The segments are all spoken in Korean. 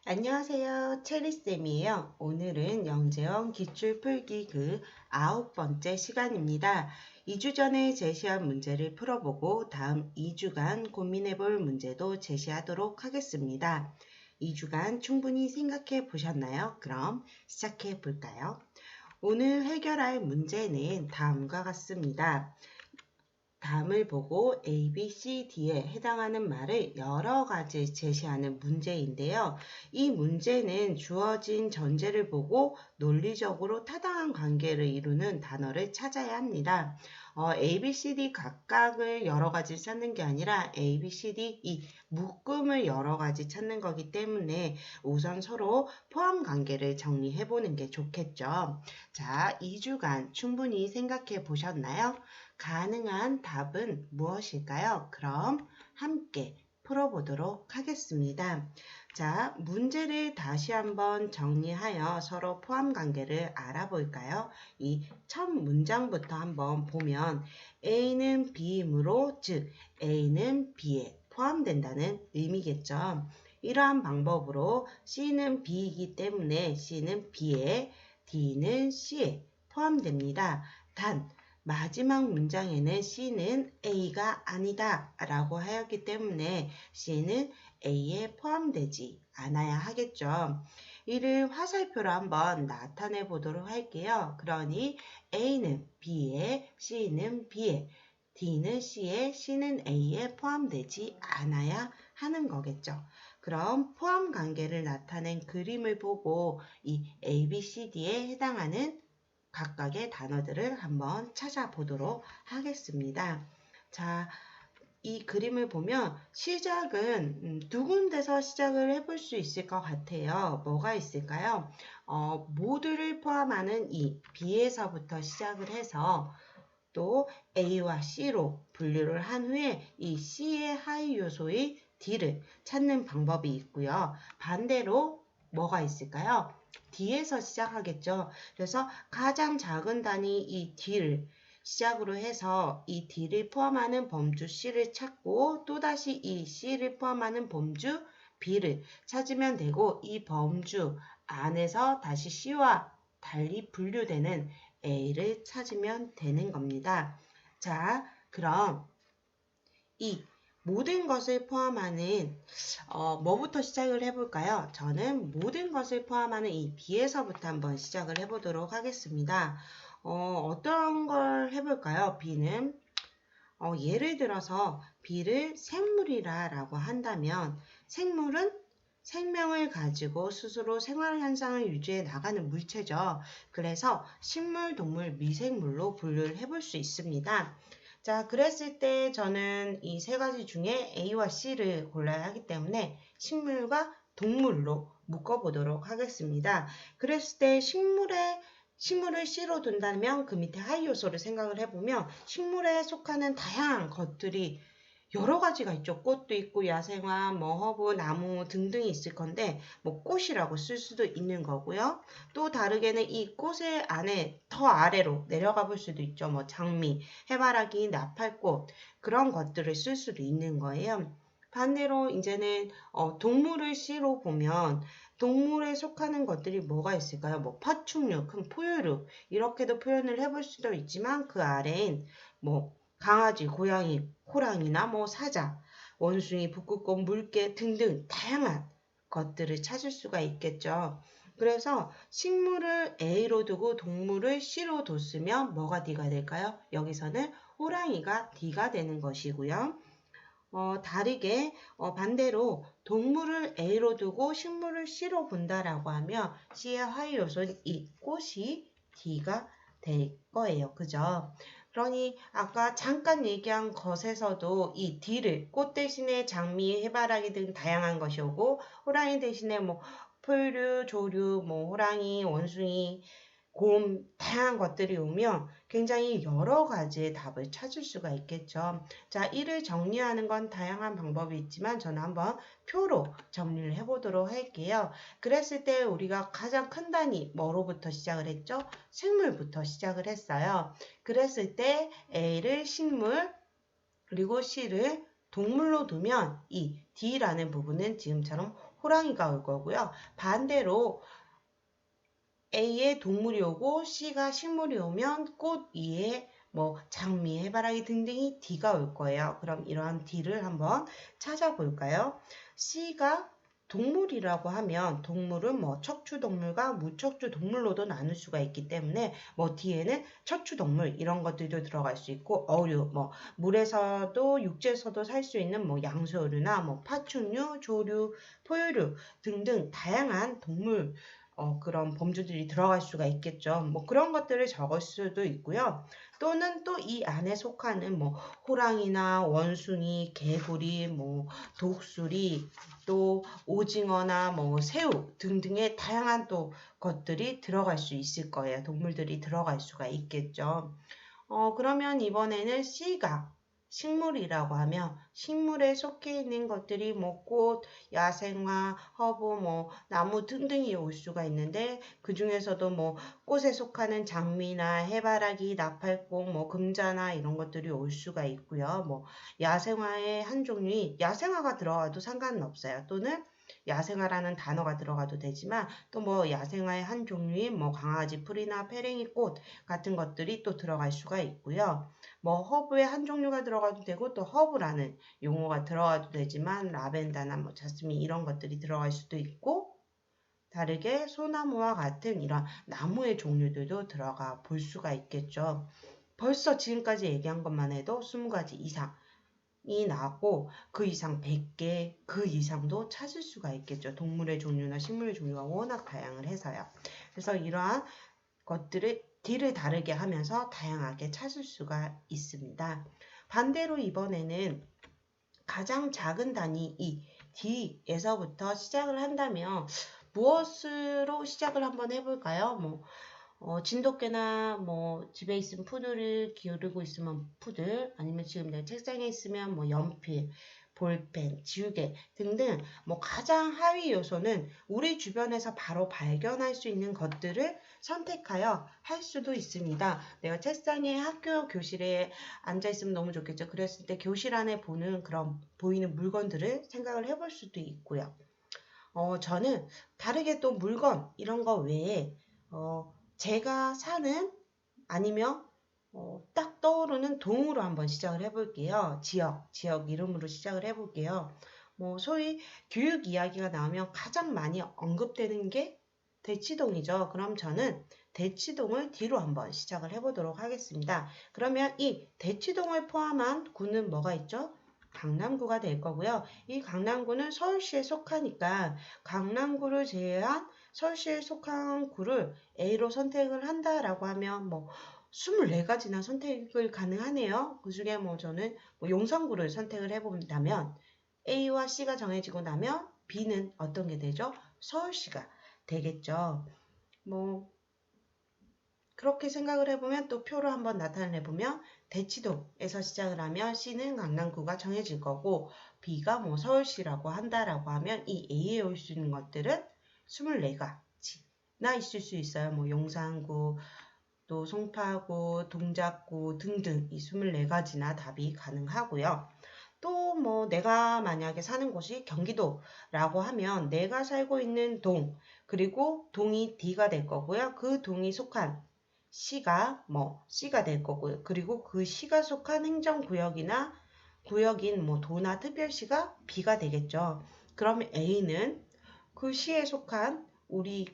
안녕하세요. 체리쌤이에요. 오늘은 영재형 기출풀기 그 9번째 시간입니다. 2주 전에 제시한 문제를 풀어보고 다음 2주간 고민해볼 문제도 제시하도록 하겠습니다. 2주간 충분히 생각해 보셨나요? 그럼 시작해 볼까요? 오늘 해결할 문제는 다음과 같습니다. 다음을 보고 A, B, C, D에 해당하는 말을 여러 가지 제시하는 문제인데요. 이 문제는 주어진 전제를 보고 논리적으로 타당한 관계를 이루는 단어를 찾아야 합니다. A, B, C, D 각각을 여러 가지 찾는 게 아니라 A, B, C, D 이 묶음을 여러 가지 찾는 거기 때문에 우선 서로 포함 관계를 정리해 보는 게 좋겠죠. 자, 2주간 충분히 생각해 보셨나요? 가능한 답은 무엇일까요? 그럼 함께 풀어보도록 하겠습니다. 자, 문제를 다시 한번 정리하여 서로 포함 관계를 알아볼까요? 이 첫 문장부터 한번 보면 A는 B이므로 즉 A는 B에 포함된다는 의미겠죠. 이러한 방법으로 C는 B이기 때문에 C는 B에 D는 C에 포함됩니다. 단 마지막 문장에는 C는 A가 아니다 라고 하였기 때문에 C는 A에 포함되지 않아야 하겠죠. 이를 화살표로 한번 나타내 보도록 할게요. 그러니 A는 B에, C는 B에, D는 C에, C는 A에 포함되지 않아야 하는 거겠죠. 그럼 포함 관계를 나타낸 그림을 보고 이 A, B, C, D에 해당하는 각각의 단어들을 한번 찾아보도록 하겠습니다. 자, 이 그림을 보면 시작은 두 군데서 시작을 해볼 수 있을 것 같아요. 뭐가 있을까요? 모두를 포함하는 이 B에서부터 시작을 해서 또 A와 C로 분류를 한 후에 이 C의 하위 요소의 D를 찾는 방법이 있고요. 반대로 뭐가 있을까요? D에서 시작하겠죠. 그래서 가장 작은 단위 이 D를 시작으로 해서 이 D를 포함하는 범주 C를 찾고 또다시 이 C를 포함하는 범주 B를 찾으면 되고 이 범주 안에서 다시 C와 달리 분류되는 A를 찾으면 되는 겁니다. 자, 그럼 이 모든 것을 포함하는 뭐부터 시작을 해볼까요? 저는 모든 것을 포함하는 이 B에서부터 한번 시작을 해보도록 하겠습니다. 어떤 걸 해볼까요? B는 예를 들어서 B를 생물이라 라고 한다면 생물은 생명을 가지고 스스로 생활 현상을 유지해 나가는 물체죠. 그래서 식물, 동물, 미생물로 분류를 해볼 수 있습니다. 자, 그랬을 때 저는 이 세 가지 중에 A와 C를 골라야 하기 때문에 식물과 동물로 묶어보도록 하겠습니다. 그랬을 때 식물을 C로 둔다면 그 밑에 하위 요소를 생각을 해보면 식물에 속하는 다양한 것들이 여러 가지가 있죠. 꽃도 있고 야생화, 허브, 나무 등등이 있을 건데 꽃이라고 쓸 수도 있는 거고요. 또 다르게는 이 꽃의 안에 더 아래로 내려가 볼 수도 있죠. 장미, 해바라기, 나팔꽃 그런 것들을 쓸 수도 있는 거예요. 반대로 이제는 동물을 C로 보면 동물에 속하는 것들이 뭐가 있을까요? 파충류, 포유류 이렇게도 표현을 해볼 수도 있지만 그 아래엔 강아지, 고양이, 호랑이나 사자, 원숭이, 북극곰, 물개 등등 다양한 것들을 찾을 수가 있겠죠. 그래서 식물을 A로 두고 동물을 C로 뒀으면 뭐가 D가 될까요? 여기서는 호랑이가 D가 되는 것이고요. 다르게 반대로 동물을 A로 두고 식물을 C로 본다라고 하면 C의 하위 요소는 이 꽃이 D가 될 거예요. 그죠? 그러니 아까 잠깐 얘기한 것에서도 이 D를 꽃 대신에 장미, 해바라기 등 다양한 것이 오고 호랑이 대신에 포유류, 조류, 호랑이, 원숭이, 곰, 다양한 것들이 오면 굉장히 여러 가지의 답을 찾을 수가 있겠죠. 자, 이를 정리하는 건 다양한 방법이 있지만 저는 한번 표로 정리를 해보도록 할게요. 그랬을 때 우리가 가장 큰 단위 뭐로부터 시작을 했죠? 생물부터 시작을 했어요. 그랬을 때 A를 식물 그리고 C를 동물로 두면 이 D라는 부분은 지금처럼 호랑이가 올 거고요. 반대로 A에 동물이 오고 C가 식물이 오면 꽃 위에 뭐 장미, 해바라기 등등이 D가 올 거예요. 그럼 이러한 D를 한번 찾아볼까요? C가 동물이라고 하면 동물은 뭐 척추동물과 무척추동물로도 나눌 수가 있기 때문에 뭐 D에는 척추동물 이런 것들도 들어갈 수 있고 어류, 뭐 물에서도 육지에서도 살 수 있는 뭐 양서류나 뭐 파충류, 조류, 포유류 등등 다양한 동물 그런 범주들이 들어갈 수가 있겠죠. 뭐 그런 것들을 적을 수도 있고요. 또는 또 이 안에 속하는 뭐 호랑이나 원숭이, 개구리, 뭐 독수리, 또 오징어나 뭐 새우 등등의 다양한 또 것들이 들어갈 수 있을 거예요. 동물들이 들어갈 수가 있겠죠. 그러면 이번에는 C가 식물이라고 하면 식물에 속해 있는 것들이 뭐 꽃, 야생화, 허브, 뭐 나무 등등이 올 수가 있는데 그 중에서도 뭐 꽃에 속하는 장미나 해바라기, 나팔꽃, 뭐 금자나 이런 것들이 올 수가 있고요. 뭐 야생화의 한 종류인 야생화가 들어가도 상관은 없어요. 또는 야생화라는 단어가 들어가도 되지만 또 뭐 야생화의 한 종류인 뭐 강아지 풀이나 페랭이 꽃 같은 것들이 또 들어갈 수가 있고요. 뭐 허브의 한 종류가 들어가도 되고 또 허브라는 용어가 들어가도 되지만 라벤더나 뭐 자스민 이런 것들이 들어갈 수도 있고 다르게 소나무와 같은 이런 나무의 종류들도 들어가 볼 수가 있겠죠. 벌써 지금까지 얘기한 것만 해도 20가지 이상이 나왔고 그 이상 100개 그 이상도 찾을 수가 있겠죠. 동물의 종류나 식물의 종류가 워낙 다양해서요. 그래서 이러한 것들을 D를 다르게 하면서 다양하게 찾을 수가 있습니다. 반대로 이번에는 가장 작은 단위 이 D에서부터 시작을 한다면 무엇으로 시작을 한번 해볼까요? 뭐 진돗개나 뭐 집에 있으면 푸들을 기르고 있으면 푸들 아니면 지금 내 책상에 있으면 뭐 연필, 볼펜, 지우개 등등 뭐 가장 하위 요소는 우리 주변에서 바로 발견할 수 있는 것들을 선택하여 할 수도 있습니다. 내가 책상에 학교 교실에 앉아 있으면 너무 좋겠죠. 그랬을 때 교실 안에 보이는 물건들을 생각을 해볼 수도 있고요. 저는 다르게 또 물건 이런 거 외에 제가 사는 아니면 딱 떠오르는 동으로 한번 시작을 해볼게요. 지역 이름으로 시작을 해볼게요. 뭐 소위 교육 이야기가 나오면 가장 많이 언급되는 게 대치동이죠. 그럼 저는 대치동을 D로 한번 시작을 해보도록 하겠습니다. 그러면 이 대치동을 포함한 구는 뭐가 있죠? 강남구가 될 거고요. 이 강남구는 서울시에 속하니까 강남구를 제외한 서울시에 속한 구를 A로 선택을 한다라고 하면 뭐 24가지나 선택을 가능하네요. 그 중에 뭐 저는 뭐 용산구를 선택을 해본다면 A와 C가 정해지고 나면 B는 어떤 게 되죠? 서울시가 되겠죠. 뭐 그렇게 생각을 해보면 또 표로 한번 나타내보면 대치동에서 시작을 하면 C는 강남구가 정해질 거고 B가 뭐 서울시라고 한다라고 하면 이 A에 올 수 있는 것들은 24가지나 있을 수 있어요. 뭐 용산구, 또 송파구, 동작구 등등 이 24가지나 답이 가능하고요. 또 뭐 내가 만약에 사는 곳이 경기도라고 하면 내가 살고 있는 동 그리고 동이 D가 될 거고요. 그 동이 속한 시가 C가 될 거고요. 그리고 그 시가 속한 행정구역이나 구역인 뭐 도나 특별시가 B가 되겠죠. 그러면 A는 그 시에 속한 우리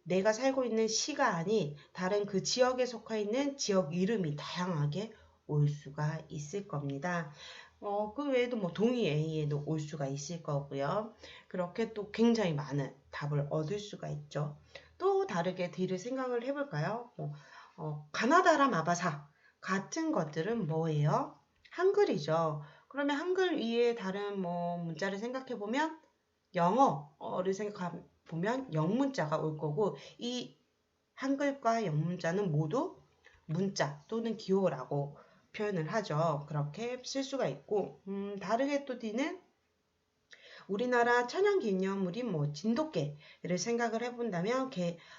내가 살고 있는 시가 아닌 다른 그 지역에 속해 있는 지역 이름이 다양하게 올 수가 있을 겁니다. 그 외에도 뭐 동의 A에도 올 수가 있을 거고요. 그렇게 또 굉장히 많은 답을 얻을 수가 있죠. 또 다르게 D를 생각을 해볼까요? 가나다라 마바사 같은 것들은 뭐예요? 한글이죠. 그러면 한글 위에 다른 뭐 문자를 생각해보면 영어를 생각해보면 영문자가 올 거고 이 한글과 영문자는 모두 문자 또는 기호라고 표현을 하죠. 그렇게 쓸 수가 있고 다르게 또 D는 우리나라 천연기념물인 뭐 진돗개를 생각을 해본다면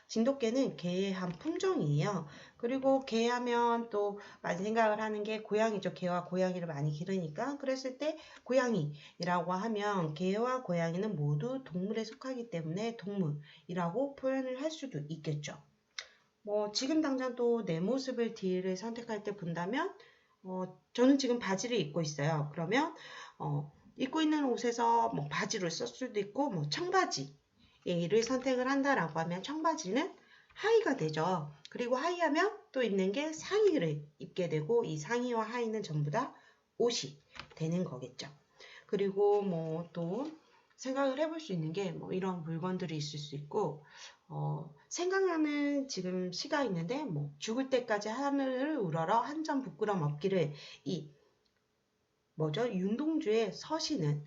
진돗개는 개의 한 품종이에요. 그리고 개 하면 또 많이 생각을 하는 게 고양이죠. 개와 고양이를 많이 기르니까. 그랬을 때 고양이라고 하면 개와 고양이는 모두 동물에 속하기 때문에 동물이라고 표현을 할 수도 있겠죠. 뭐 지금 당장 또 내 모습을 D를 선택할 때 본다면 저는 지금 바지를 입고 있어요. 그러면 입고 있는 옷에서 뭐 바지를 쓸 수도 있고 뭐 청바지를 선택을 한다라고 하면 청바지는 하의가 되죠. 그리고 하의하면 또 입는 게 상의를 입게 되고 이 상의와 하의는 전부 다 옷이 되는 거겠죠. 그리고 뭐 또 생각을 해볼 수 있는 게 뭐 이런 물건들이 있을 수 있고 생각나는 지금 시가 있는데 뭐 죽을 때까지 하늘을 우러러 한 점 부끄럼 없기를 이 뭐죠? 윤동주의 서시는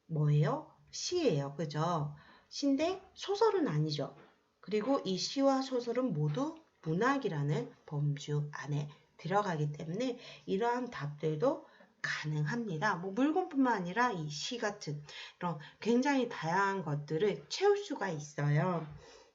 뭐예요? 시예요. 그죠? 시인데 소설은 아니죠. 그리고 이 시와 소설은 모두 문학이라는 범주 안에 들어가기 때문에 이러한 답들도 가능합니다. 뭐 물건뿐만 아니라 이 시 같은 이런 굉장히 다양한 것들을 채울 수가 있어요.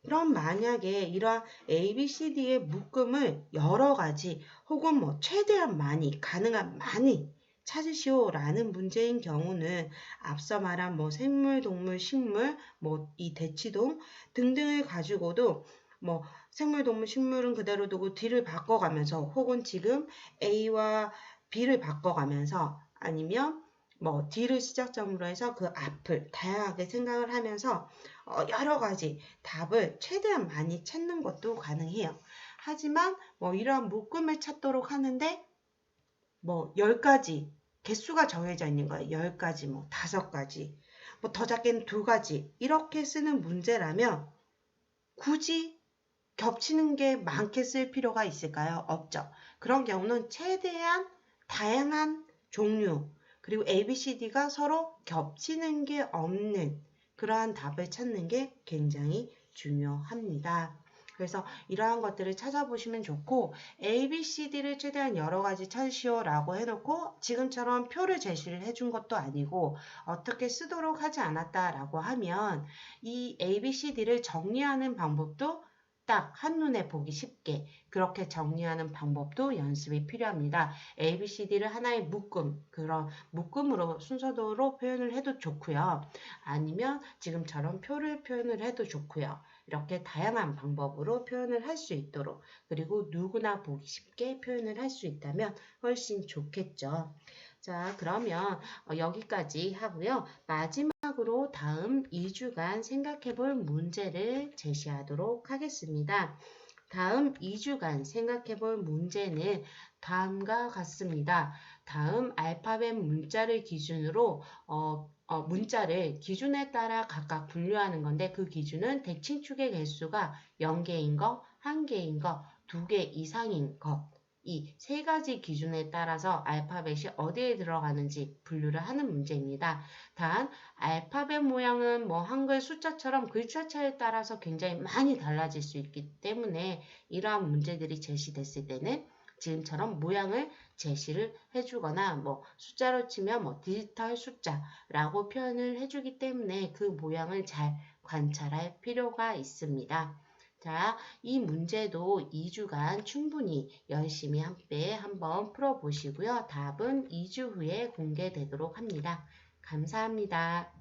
그럼 만약에 이러한 A, B, C, D의 묶음을 여러 가지 혹은 뭐 최대한 많이, 가능한 많이 찾으시오라는 문제인 경우는 앞서 말한 뭐 생물, 동물, 식물, 뭐 이 대치동 등등을 가지고도 뭐 생물, 동물, 식물은 그대로 두고 D를 바꿔가면서 혹은 지금 A와 B를 바꿔가면서 아니면 뭐 D를 시작점으로 해서 그 앞을 다양하게 생각을 하면서 여러 가지 답을 최대한 많이 찾는 것도 가능해요. 하지만 뭐 이러한 묶음을 찾도록 하는데 뭐 10가지 개수가 정해져 있는 거예요. 10가지, 뭐 5가지, 뭐 더 작게는 2가지 이렇게 쓰는 문제라면 굳이 겹치는 게 많게 쓸 필요가 있을까요? 없죠. 그런 경우는 최대한 다양한 종류 그리고 A, B, C, D가 서로 겹치는 게 없는 그러한 답을 찾는 게 굉장히 중요합니다. 그래서 이러한 것들을 찾아보시면 좋고 A, B, C, D를 최대한 여러 가지 찾으시오 라고 해놓고 지금처럼 표를 제시를 해준 것도 아니고 어떻게 쓰도록 하지 않았다 라고 하면 이 A, B, C, D를 정리하는 방법도 딱 한눈에 보기 쉽게 그렇게 정리하는 방법도 연습이 필요합니다. A, B, C, D를 하나의 묶음, 그런 묶음으로 순서대로 표현을 해도 좋고요. 아니면 지금처럼 표를 표현을 해도 좋고요. 이렇게 다양한 방법으로 표현을 할 수 있도록 그리고 누구나 보기 쉽게 표현을 할 수 있다면 훨씬 좋겠죠. 자, 그러면 여기까지 하고요. 마지막으로 다음 2주간 생각해 볼 문제를 제시하도록 하겠습니다. 다음 2주간 생각해 볼 문제는 다음과 같습니다. 다음 알파벳 문자를 기준으로 문자를 기준에 따라 각각 분류하는 건데 그 기준은 대칭축의 개수가 0개인 거, 1개인 거, 2개 이상인 거 이 세 가지 기준에 따라서 알파벳이 어디에 들어가는지 분류를 하는 문제입니다. 단 알파벳 모양은 뭐 한글 숫자처럼 글자차에 따라서 굉장히 많이 달라질 수 있기 때문에 이러한 문제들이 제시됐을 때는 지금처럼 모양을 제시를 해주거나 뭐 숫자로 치면 뭐 디지털 숫자라고 표현을 해주기 때문에 그 모양을 잘 관찰할 필요가 있습니다. 자, 이 문제도 2주간 충분히 열심히 함께 한번 풀어보시고요. 답은 2주 후에 공개되도록 합니다. 감사합니다.